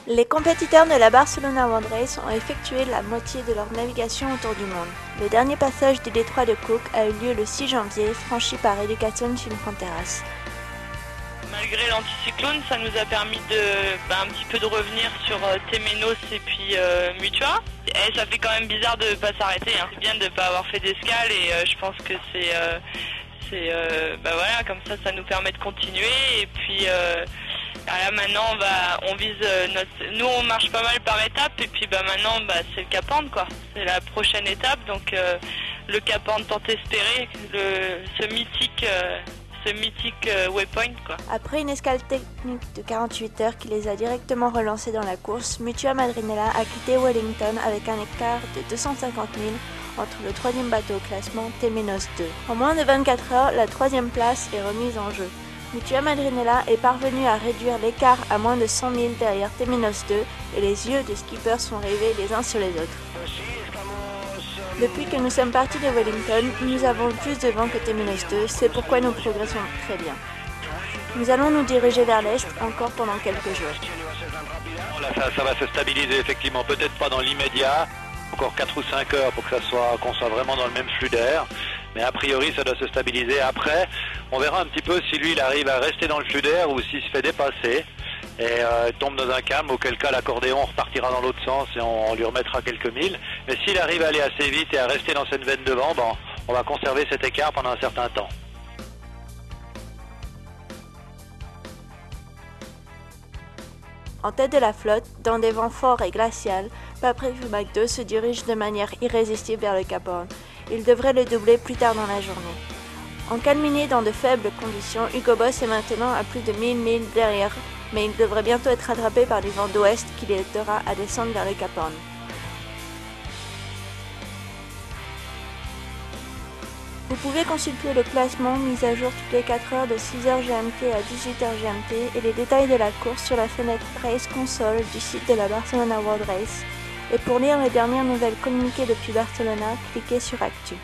Les compétiteurs de la Barcelona World Race ont effectué la moitié de leur navigation autour du monde. Le dernier passage du détroit de Cook a eu lieu le 6 janvier, franchi par Educación Sin Fronteras. Malgré l'anticyclone, ça nous a permis un petit peu de revenir sur Temenos et puis Mutua. Et ça fait quand même bizarre de ne pas s'arrêter. Hein. C'est bien de ne pas avoir fait d'escale et je pense que voilà, comme ça nous permet de continuer. Et puis là maintenant on vise nous on marche pas mal par étapes et puis maintenant c'est le Cap Horn quoi. C'est la prochaine étape donc le Cap Horn tant espéré, ce mythique waypoint quoi. Après une escale technique de 48 heures qui les a directement relancés dans la course, Mutua Madrinella a quitté Wellington avec un écart de 250 000 entre le troisième bateau au classement Temenos 2. En moins de 24 heures, la troisième place est remise en jeu. Mutua Madrinella est parvenu à réduire l'écart à moins de 100 000 derrière Temenos 2 et les yeux des skippers sont rivés les uns sur les autres. Depuis que nous sommes partis de Wellington, nous avons plus de vent que Temenos 2, c'est pourquoi nous progressons très bien. Nous allons nous diriger vers l'est encore pendant quelques jours. Ça va se stabiliser effectivement, peut-être pas dans l'immédiat, encore 4 ou 5 heures pour que qu'on soit vraiment dans le même flux d'air, mais a priori ça doit se stabiliser. Après, on verra un petit peu si lui il arrive à rester dans le flux d'air ou s'il se fait dépasser et tombe dans un calme, auquel cas l'accordéon repartira dans l'autre sens et on lui remettra quelques milles. Mais s'il arrive à aller assez vite et à rester dans cette veine de vent, on va conserver cet écart pendant un certain temps. En tête de la flotte, dans des vents forts et glacials, Patrick McDo se dirige de manière irrésistible vers le Cap Horn. Il devrait le doubler plus tard dans la journée. Encalminé dans de faibles conditions, Hugo Boss est maintenant à plus de 1000 milles derrière, mais il devrait bientôt être rattrapé par du vent d'ouest qui l'aidera à descendre vers le Cap Horn. Vous pouvez consulter le classement mis à jour toutes les 4 heures de 6h GMT à 18h GMT et les détails de la course sur la fenêtre Race Console du site de la Barcelona World Race. Et pour lire les dernières nouvelles communiquées depuis Barcelona, cliquez sur Actu.